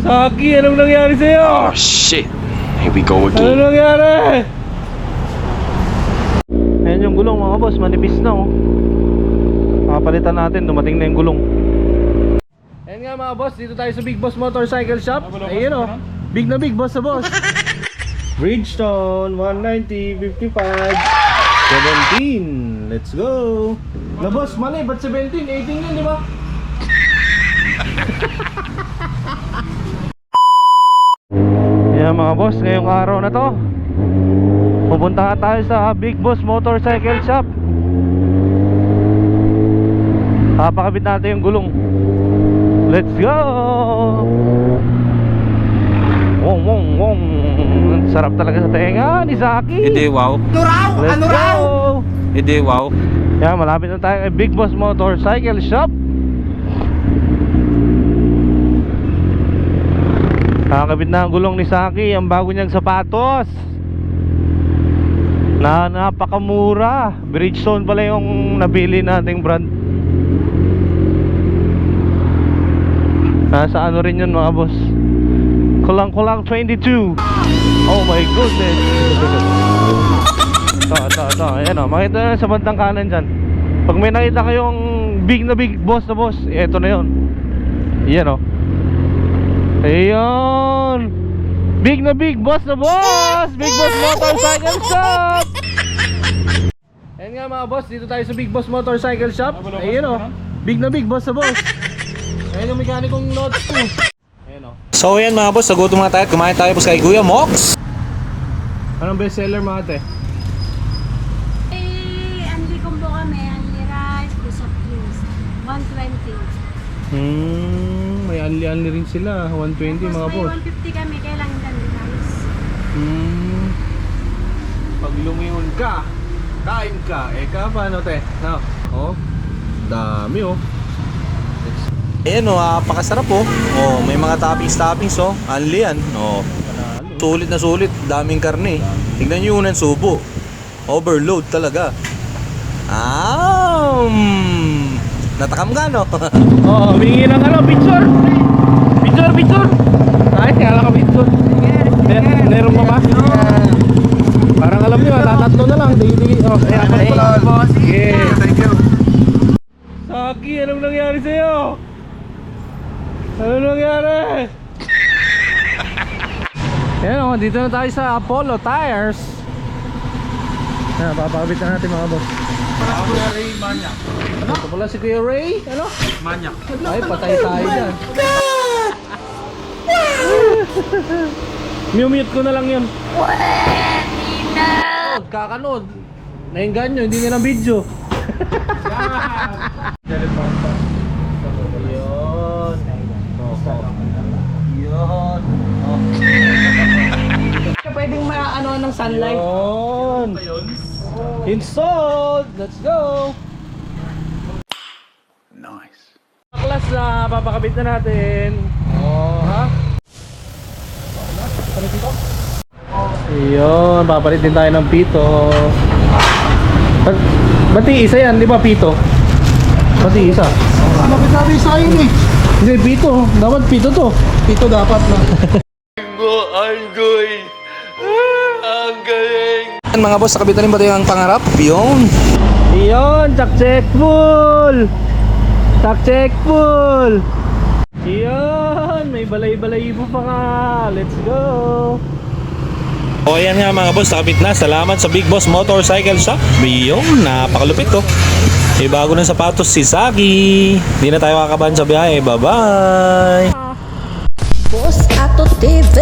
Saki, anong nangyari sa'yo? Oh shit. Here we go Ano again. nangyari? Ayan yung gulong mga boss, manipis na oh. Papalitan natin, dumating na yung gulong. Ayan nga mga boss, dito tayo sa Big Boss Motorcycle Shop. Ayan oh, big na big boss sa boss. Bridgestone 190, 55, 17. Let's go. Na boss, mali, ba't 17? 18 yun, di ba? Yan mga boss, ngayong araw na to pupunta tayo sa Big Boss Motorcycle Shop. Papakabit natin yung gulong. Let's go! Wong wong wong. Sarap talaga sa tenga ni Saki. Hindi wow. Let's go! Hindi wow. Yan, malapit na tayo kay Big Boss Motorcycle Shop. Nakakabit na ang gulong ni Saki, ang bago niyang sapatos na napakamura. Bridgestone pala yung nabili nating brand. Nasa ano rin yun mga boss, kulang-kulang 22. Oh my goodness. Ito, ayan o, makita na sa bandang kanan dyan. Pag may nakita kayong big na big boss na boss, ito na yun. Ayan o. Ayun, big na big boss na boss, Big Boss Motorcycle Shop. Ayan nga mga boss, dito tayo sa Big Boss Motorcycle Shop. Ayun o, big na big boss na boss. Ayan yung mekanikong Lods 2. Ayan o. So ayan mga boss, nagutom na tayo at kumain tayo po kay Kuya Mox. Anong bestseller mga ate? Anli combo kami, anli rice, plus of juice, 120. May anli-anli rin sila, 120 mga Tapos boss. may 150 kami, kailangan anli rice. Pag lumingon ka, kain ka. Paano te? No? Oh, dami oh. Ayan o, napakasarap oh. Oh, may mga toppings oh. Anli yan. Oh. Sulit na sulit, daming karne. Tignan nyo yun ang subo. Overload talaga. Natakam ka no? Oh, humingi ng ano, picture. Picture. Ay, kaya lang ka picture. Meron mo ba? Parang alam nyo, tatatlo na lang. Digi. Oh, kaya pa ko lang. Yeah. Thank you. Saki, anong nangyari sa'yo? Ano nangyari? Ayan o, dito na tayo sa Apollo Tires. Ayan, papakabit na natin mga boss. Kuya Ray Manyak. Ito pala si Kuya Ray. Ano? Manyak. Ay, patay tayo dyan. Mute ko na lang yun. Kakanood. Nainggan nyo, hindi nyo ng video. Yun. Yun. Pwedeng maano ng sunlight. Yun. Installed. Let's go. Nice. Class na papakabit na natin. Oh, ha? Ayun, papalit din tayo ng pito. Ba't isa yan, di ba pito? Ba't isa? Ano ba sabi sa akin eh? Hindi, pito. Dapat pito to. Ito dapat na. Mga boss, nakabitan rin ba tayo ang pangarap? Yun. Ayun, check full. Check full. Ayun, may balay-balay pa nga. Let's go. O ayan nga mga boss, nakabit na. Salamat sa Big Boss Motorcycle Shop. Yun, napakalupit to. May bago ng sapatos si Saki. Hindi na tayo kakabahan sa biyahe. Bye bye. Boss Ato TV.